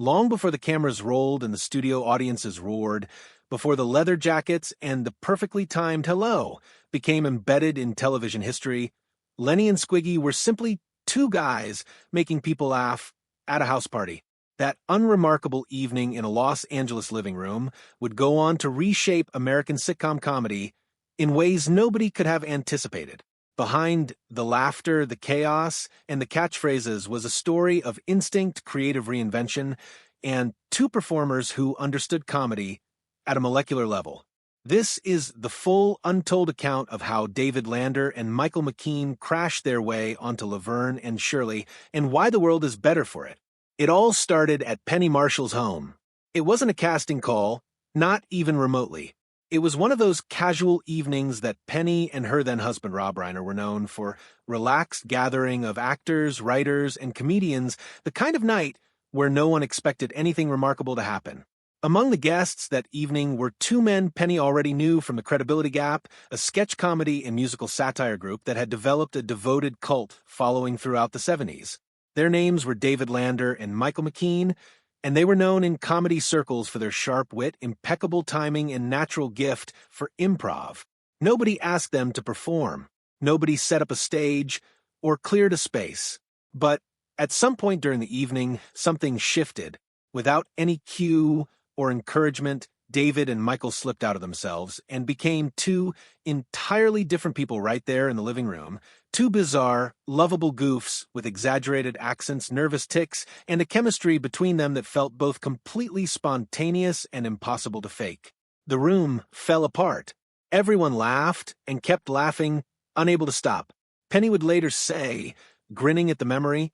Long before the cameras rolled and the studio audiences roared, before the leather jackets and the perfectly timed hello became embedded in television history, Lenny and Squiggy were simply two guys making people laugh at a house party. That unremarkable evening in a Los Angeles living room would go on to reshape American sitcom comedy in ways nobody could have anticipated. Behind the laughter, the chaos, and the catchphrases was a story of instinct, creative reinvention, and two performers who understood comedy at a molecular level. This is the full, untold account of how David Lander and Michael McKean crashed their way onto Laverne and Shirley, and why the world is better for it. It all started at Penny Marshall's home. It wasn't a casting call, not even remotely. It was one of those casual evenings that Penny and her then-husband Rob Reiner were known for, relaxed gathering of actors, writers, and comedians, the kind of night where no one expected anything remarkable to happen. Among the guests that evening were two men Penny already knew from The Credibility Gap, a sketch comedy and musical satire group that had developed a devoted cult following throughout the 70s. Their names were David Lander and Michael McKean, and they were known in comedy circles for their sharp wit, impeccable timing, and natural gift for improv. Nobody asked them to perform. Nobody set up a stage or cleared a space. But at some point during the evening, something shifted. Without any cue or encouragement, David and Michael slipped out of themselves and became two entirely different people right there in the living room. Two bizarre, lovable goofs with exaggerated accents, nervous tics, and a chemistry between them that felt both completely spontaneous and impossible to fake. The room fell apart. Everyone laughed and kept laughing, unable to stop. Penny would later say, grinning at the memory,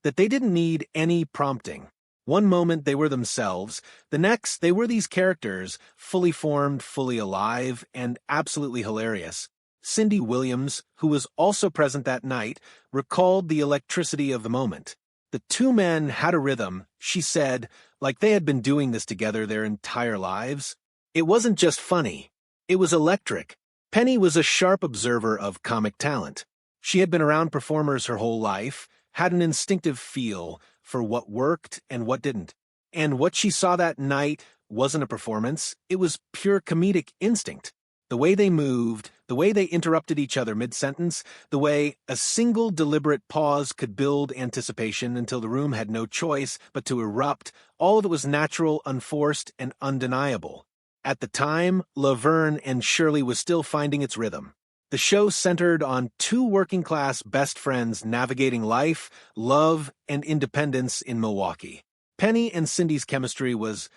that they didn't need any prompting. One moment they were themselves, the next they were these characters, fully formed, fully alive, and absolutely hilarious. Cindy Williams, who was also present that night, recalled the electricity of the moment. The two men had a rhythm, she said, like they had been doing this together their entire lives. It wasn't just funny. It was electric. Penny was a sharp observer of comic talent. She had been around performers her whole life, had an instinctive feel for what worked and what didn't. And what she saw that night wasn't a performance, it was pure comedic instinct. The way they moved, the way they interrupted each other mid-sentence, the way a single deliberate pause could build anticipation until the room had no choice but to erupt, all of it was natural, unforced, and undeniable. At the time, Laverne and Shirley was still finding its rhythm. The show centered on two working-class best friends navigating life, love, and independence in Milwaukee. Penny and Cindy's chemistry was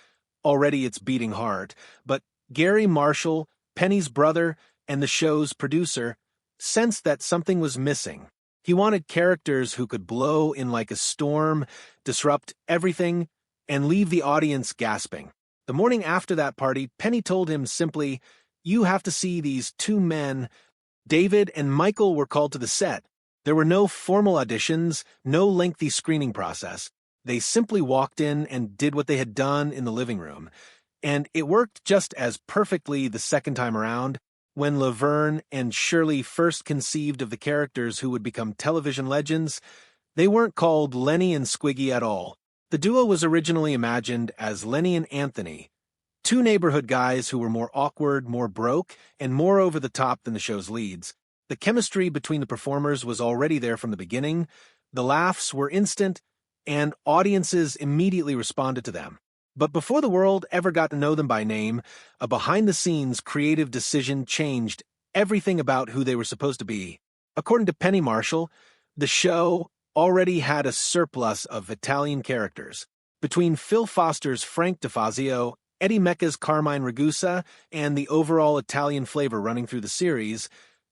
already its beating heart, but Garry Marshall, Penny's brother, and the show's producer sensed that something was missing. He wanted characters who could blow in like a storm, disrupt everything, and leave the audience gasping. The morning after that party, Penny told him simply, "You have to see these two men." David and Michael were called to the set. There were no formal auditions, no lengthy screening process. They simply walked in and did what they had done in the living room. And it worked just as perfectly the second time around. When Laverne and Shirley first conceived of the characters who would become television legends, they weren't called Lenny and Squiggy at all. The duo was originally imagined as Lenny and Anthony, two neighborhood guys who were more awkward, more broke, and more over the top than the show's leads. The chemistry between the performers was already there from the beginning, the laughs were instant, and audiences immediately responded to them. But before the world ever got to know them by name, a behind-the-scenes creative decision changed everything about who they were supposed to be. According to Penny Marshall, the show already had a surplus of Italian characters. Between Phil Foster's Frank DeFazio, Eddie Mecca's Carmine Ragusa, and the overall Italian flavor running through the series,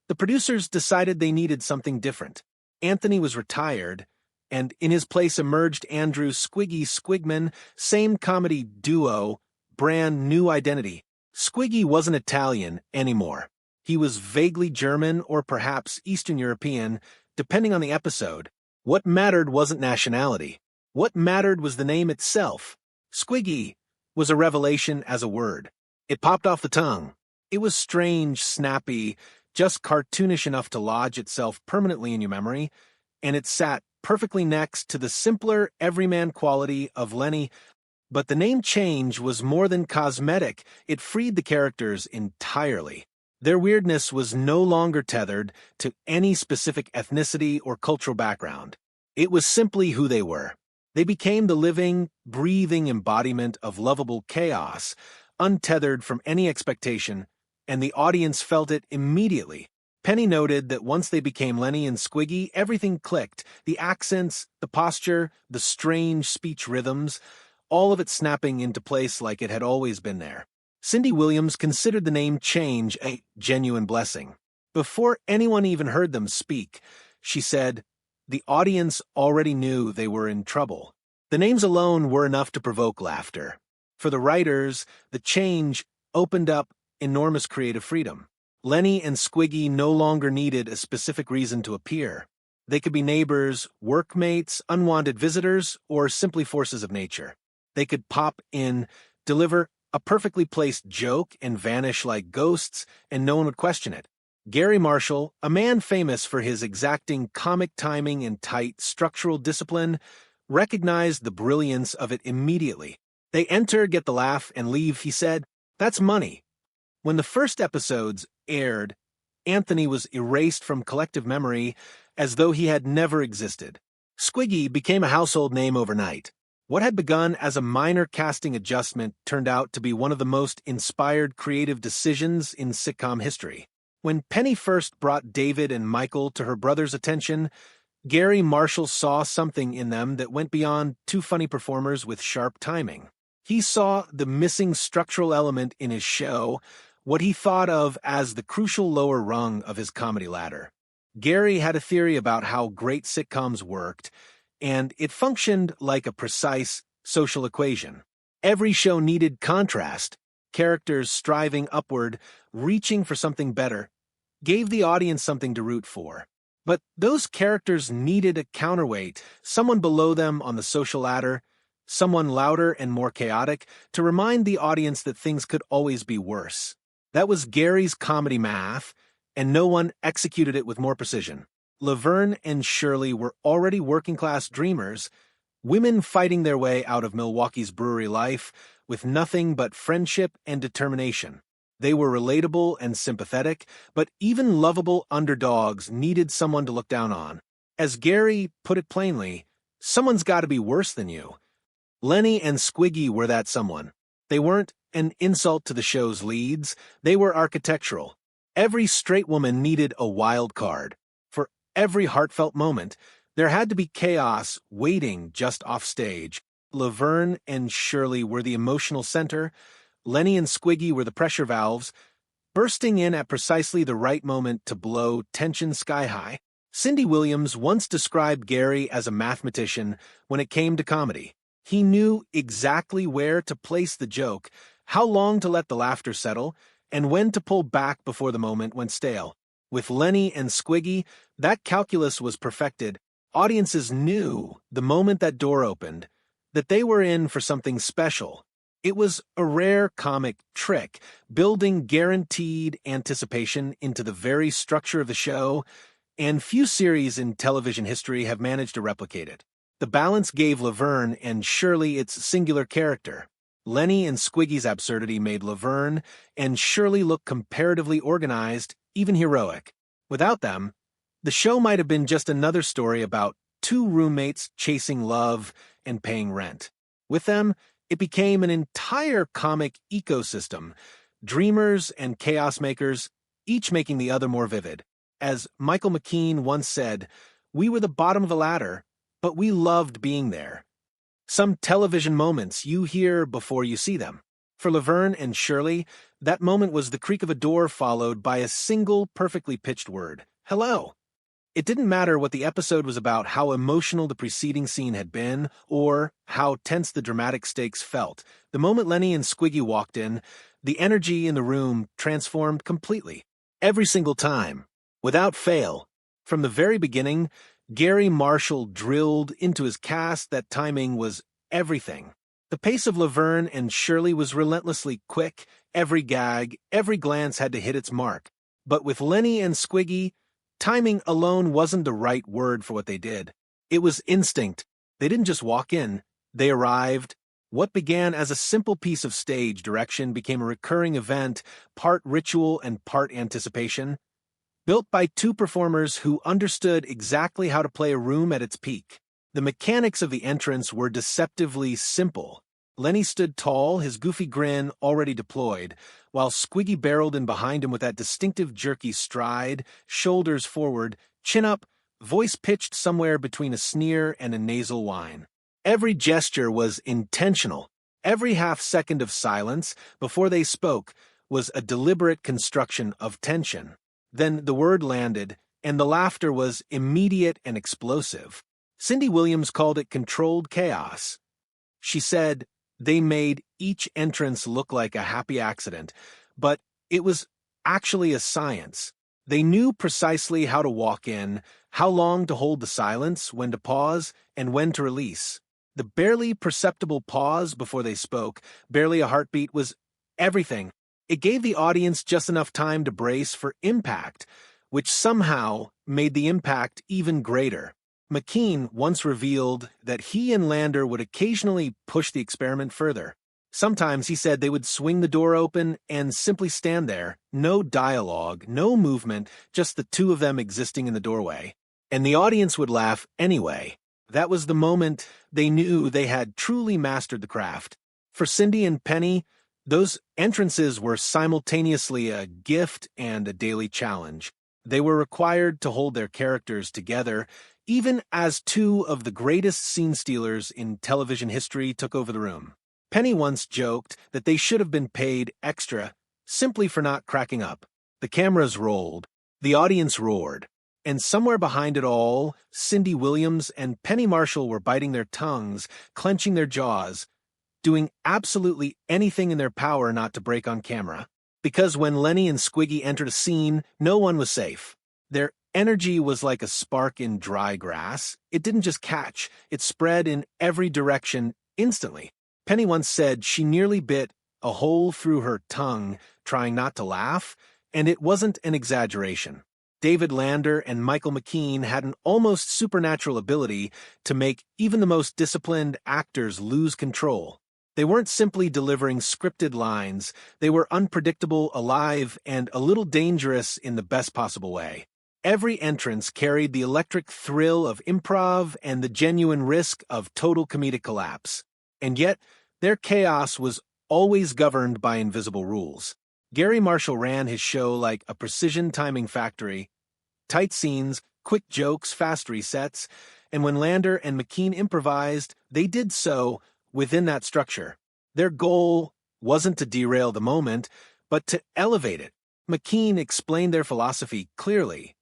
the producers decided they needed something different. Anthony was retired, and in his place emerged Andrew Squiggy Squigman, same comedy duo, brand new identity. Squiggy wasn't Italian anymore. He was vaguely German or perhaps Eastern European, depending on the episode. What mattered wasn't nationality. What mattered was the name itself. Squiggy was a revelation as a word. It popped off the tongue. It was strange, snappy, just cartoonish enough to lodge itself permanently in your memory, and it sat perfectly next to the simpler, everyman quality of Lenny. But the name change was more than cosmetic, it freed the characters entirely. Their weirdness was no longer tethered to any specific ethnicity or cultural background. It was simply who they were. They became the living, breathing embodiment of lovable chaos, untethered from any expectation, and the audience felt it immediately. Penny noted that once they became Lenny and Squiggy, everything clicked. The accents, the posture, the strange speech rhythms, all of it snapping into place like it had always been there. Cindy Williams considered the name change a genuine blessing. Before anyone even heard them speak, she said, the audience already knew they were in trouble. The names alone were enough to provoke laughter. For the writers, the change opened up enormous creative freedom. Lenny and Squiggy no longer needed a specific reason to appear. They could be neighbors, workmates, unwanted visitors, or simply forces of nature. They could pop in, deliver a perfectly placed joke, and vanish like ghosts, and no one would question it. Garry Marshall, a man famous for his exacting comic timing and tight structural discipline, recognized the brilliance of it immediately. They enter, get the laugh, and leave, he said. That's money. When the first episodes aired, Anthony was erased from collective memory as though he had never existed. Squiggy became a household name overnight. What had begun as a minor casting adjustment turned out to be one of the most inspired creative decisions in sitcom history. When Penny first brought David and Michael to her brother's attention, Garry Marshall saw something in them that went beyond two funny performers with sharp timing. He saw the missing structural element in his show, what he thought of as the crucial lower rung of his comedy ladder. Garry had a theory about how great sitcoms worked, and it functioned like a precise social equation. Every show needed contrast. Characters striving upward, reaching for something better, gave the audience something to root for. But those characters needed a counterweight, someone below them on the social ladder, someone louder and more chaotic, to remind the audience that things could always be worse. That was Garry's comedy math, and no one executed it with more precision. Laverne and Shirley were already working-class dreamers, women fighting their way out of Milwaukee's brewery life with nothing but friendship and determination. They were relatable and sympathetic, but even lovable underdogs needed someone to look down on. As Garry put it plainly, someone's got to be worse than you. Lenny and Squiggy were that someone. They weren't an insult to the show's leads, they were architectural. Every straight woman needed a wild card. For every heartfelt moment, there had to be chaos waiting just off stage. Laverne and Shirley were the emotional center, Lenny and Squiggy were the pressure valves, bursting in at precisely the right moment to blow tension sky high. Cindy Williams once described Garry as a mathematician when it came to comedy. He knew exactly where to place the joke, how long to let the laughter settle, and when to pull back before the moment went stale. With Lenny and Squiggy, that calculus was perfected. Audiences knew, the moment that door opened, that they were in for something special. It was a rare comic trick, building guaranteed anticipation into the very structure of the show, and few series in television history have managed to replicate it. The balance gave Laverne and Shirley its singular character. Lenny and Squiggy's absurdity made Laverne and Shirley look comparatively organized, even heroic. Without them, the show might have been just another story about two roommates chasing love and paying rent. With them, it became an entire comic ecosystem, dreamers and chaos makers, each making the other more vivid. As Michael McKean once said, "We were the bottom of the ladder, but we loved being there." Some television moments you hear before you see them. For Laverne and Shirley, that moment was the creak of a door followed by a single perfectly pitched word, "Hello." It didn't matter what the episode was about, how emotional the preceding scene had been, or how tense the dramatic stakes felt. The moment Lenny and Squiggy walked in, the energy in the room transformed completely. Every single time, without fail. From the very beginning, Garry Marshall drilled into his cast that timing was everything. The pace of Laverne and Shirley was relentlessly quick. Every gag, every glance had to hit its mark. But with Lenny and Squiggy, timing alone wasn't the right word for what they did. It was instinct. They didn't just walk in. They arrived, What began as a simple piece of stage direction became a recurring event, part ritual and part anticipation, built by two performers who understood exactly how to play a room at its peak. The mechanics of the entrance were deceptively simple. Lenny stood tall, his goofy grin already deployed, while Squiggy barreled in behind him with that distinctive jerky stride, shoulders forward, chin up, voice pitched somewhere between a sneer and a nasal whine. Every gesture was intentional. Every half-second of silence before they spoke was a deliberate construction of tension. Then the word landed, and the laughter was immediate and explosive. Cindy Williams called it controlled chaos. She said they made each entrance look like a happy accident, but it was actually a science. They knew precisely how to walk in, how long to hold the silence, when to pause, and when to release. The barely perceptible pause before they spoke, barely a heartbeat, was everything. It gave the audience just enough time to brace for impact, which somehow made the impact even greater. McKean once revealed that he and Lander would occasionally push the experiment further. Sometimes, he said, they would swing the door open and simply stand there, no dialogue, no movement, just the two of them existing in the doorway. And the audience would laugh anyway. That was the moment they knew they had truly mastered the craft. For Cindy and Penny, those entrances were simultaneously a gift and a daily challenge. They were required to hold their characters together, even as two of the greatest scene stealers in television history took over the room. Penny once joked that they should have been paid extra simply for not cracking up. The cameras rolled, the audience roared, and somewhere behind it all, Cindy Williams and Penny Marshall were biting their tongues, clenching their jaws, doing absolutely anything in their power not to break on camera. Because when Lenny and Squiggy entered a scene, no one was safe. Their energy was like a spark in dry grass. It didn't just catch, it spread in every direction instantly. Penny once said she nearly bit a hole through her tongue trying not to laugh, and it wasn't an exaggeration. David Lander and Michael McKean had an almost supernatural ability to make even the most disciplined actors lose control. They weren't simply delivering scripted lines, they were unpredictable, alive, and a little dangerous in the best possible way. Every entrance carried the electric thrill of improv and the genuine risk of total comedic collapse. And yet, their chaos was always governed by invisible rules. Garry Marshall ran his show like a precision timing factory. Tight scenes, quick jokes, fast resets, and when Lander and McKean improvised, they did so within that structure. Their goal wasn't to derail the moment, but to elevate it. McKean explained their philosophy clearly.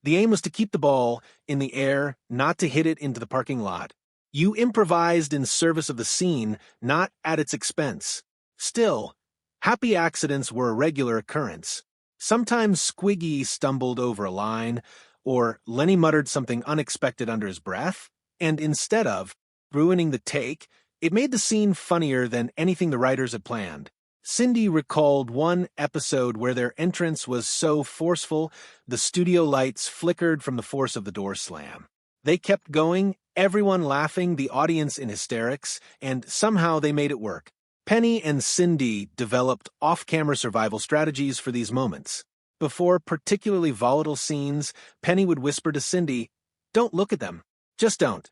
The aim was to keep the ball in the air, not to hit it into the parking lot. You improvised in service of the scene, not at its expense. Still, happy accidents were a regular occurrence. Sometimes Squiggy stumbled over a line, or Lenny muttered something unexpected under his breath, and instead of ruining the take, it made the scene funnier than anything the writers had planned. Cindy recalled one episode where their entrance was so forceful, the studio lights flickered from the force of the door slam. They kept going, everyone laughing, the audience in hysterics, and somehow they made it work. Penny and Cindy developed off-camera survival strategies for these moments. Before particularly volatile scenes, Penny would whisper to Cindy, "Don't look at them. Just don't."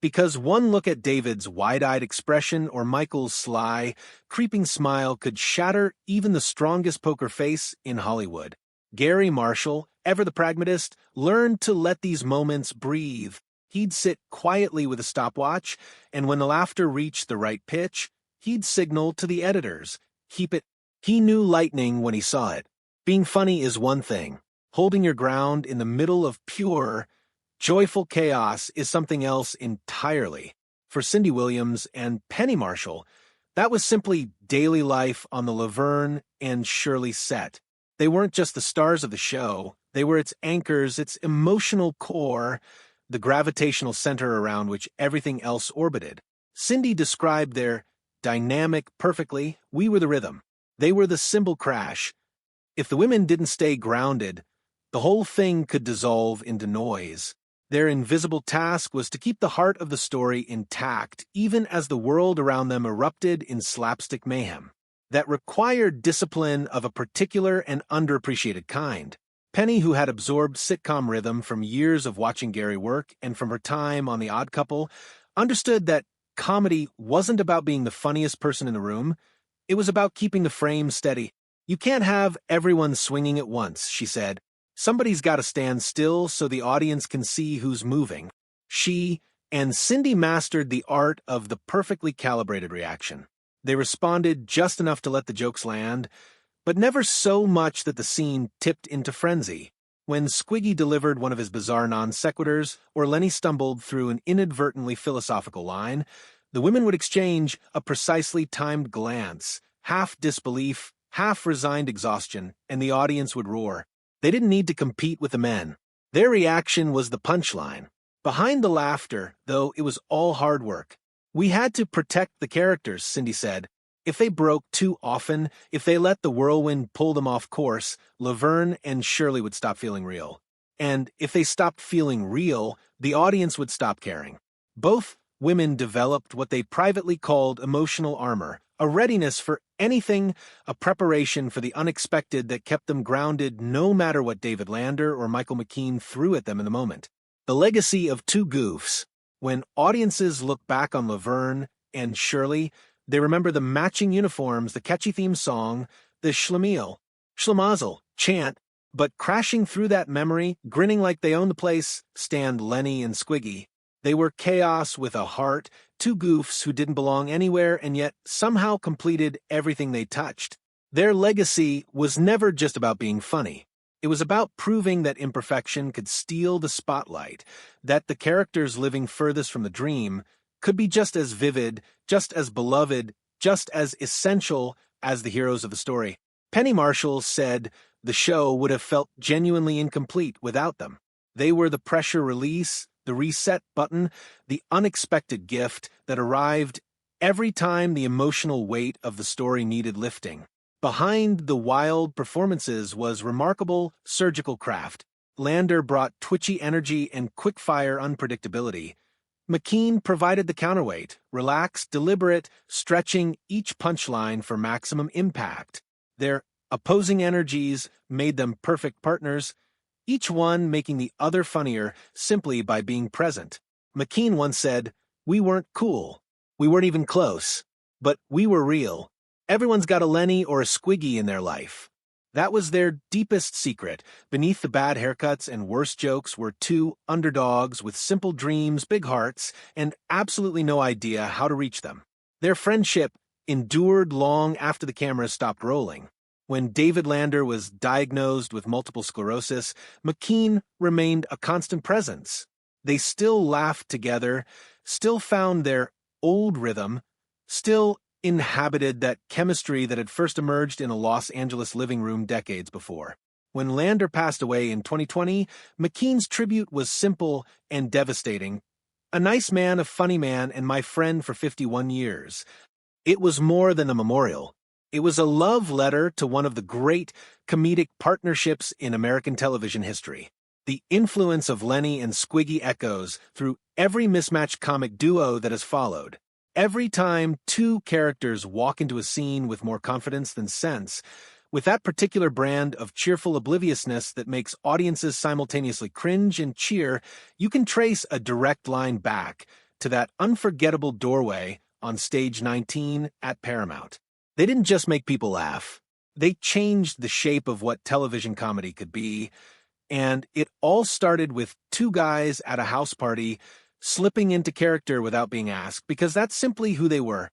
Because one look at David's wide-eyed expression or Michael's sly, creeping smile could shatter even the strongest poker face in Hollywood. Garry Marshall, ever the pragmatist, learned to let these moments breathe. He'd sit quietly with a stopwatch, and when the laughter reached the right pitch, he'd signal to the editors, "Keep it." He knew lightning when he saw it. Being funny is one thing. Holding your ground in the middle of pure, joyful chaos is something else entirely. For Cindy Williams and Penny Marshall, that was simply daily life on the Laverne and Shirley set. They weren't just the stars of the show, they were its anchors, its emotional core, the gravitational center around which everything else orbited. Cindy described their dynamic perfectly. We were the rhythm. They were the cymbal crash. If the women didn't stay grounded, the whole thing could dissolve into noise. Their invisible task was to keep the heart of the story intact, even as the world around them erupted in slapstick mayhem. That required discipline of a particular and underappreciated kind. Penny, who had absorbed sitcom rhythm from years of watching Garry work and from her time on The Odd Couple, understood that comedy wasn't about being the funniest person in the room. It was about keeping the frame steady. "You can't have everyone swinging at once," she said. "Somebody's got to stand still so the audience can see who's moving." She and Cindy mastered the art of the perfectly calibrated reaction. They responded just enough to let the jokes land, but never so much that the scene tipped into frenzy. When Squiggy delivered one of his bizarre non-sequiturs, or Lenny stumbled through an inadvertently philosophical line, the women would exchange a precisely timed glance, half disbelief, half resigned exhaustion, and the audience would roar. They didn't need to compete with the men. Their reaction was the punchline. Behind the laughter, though, it was all hard work. "We had to protect the characters," Cindy said. "If they broke too often, if they let the whirlwind pull them off course, Laverne and Shirley would stop feeling real. And if they stopped feeling real, the audience would stop caring." Both women developed what they privately called emotional armor, a readiness for anything, a preparation for the unexpected that kept them grounded no matter what David Lander or Michael McKean threw at them in the moment. The legacy of two goofs. When audiences look back on Laverne and Shirley, they remember the matching uniforms, the catchy theme song, the schlemazel chant, but crashing through that memory, grinning like they own the place, stand Lenny and Squiggy. They were chaos with a heart, two goofs who didn't belong anywhere and yet somehow completed everything they touched. Their legacy was never just about being funny. It was about proving that imperfection could steal the spotlight, that the characters living furthest from the dream could be just as vivid, just as beloved, just as essential as the heroes of the story. Penny Marshall said the show would have felt genuinely incomplete without them. They were the pressure release, the reset button, the unexpected gift that arrived every time the emotional weight of the story needed lifting. Behind the wild performances was remarkable surgical craft. Lander brought twitchy energy and quick-fire unpredictability. McKean provided the counterweight, relaxed, deliberate, stretching each punchline for maximum impact. Their opposing energies made them perfect partners, each one making the other funnier simply by being present. McKean once said, "We weren't cool. We weren't even close. But we were real. Everyone's got a Lenny or a Squiggy in their life." That was their deepest secret. Beneath the bad haircuts and worse jokes were two underdogs with simple dreams, big hearts, and absolutely no idea how to reach them. Their friendship endured long after the cameras stopped rolling. When David Lander was diagnosed with multiple sclerosis, McKean remained a constant presence. They still laughed together, still found their old rhythm, still inhabited that chemistry that had first emerged in a Los Angeles living room decades before. When Lander passed away in 2020, McKean's tribute was simple and devastating. "A nice man, a funny man, and my friend for 51 years. It was more than a memorial. It was a love letter to one of the great comedic partnerships in American television history. The influence of Lenny and Squiggy echoes through every mismatched comic duo that has followed. Every time two characters walk into a scene with more confidence than sense, with that particular brand of cheerful obliviousness that makes audiences simultaneously cringe and cheer, you can trace a direct line back to that unforgettable doorway on Stage 19 at Paramount. They didn't just make people laugh. They changed the shape of what television comedy could be, and it all started with two guys at a house party slipping into character without being asked, because that's simply who they were.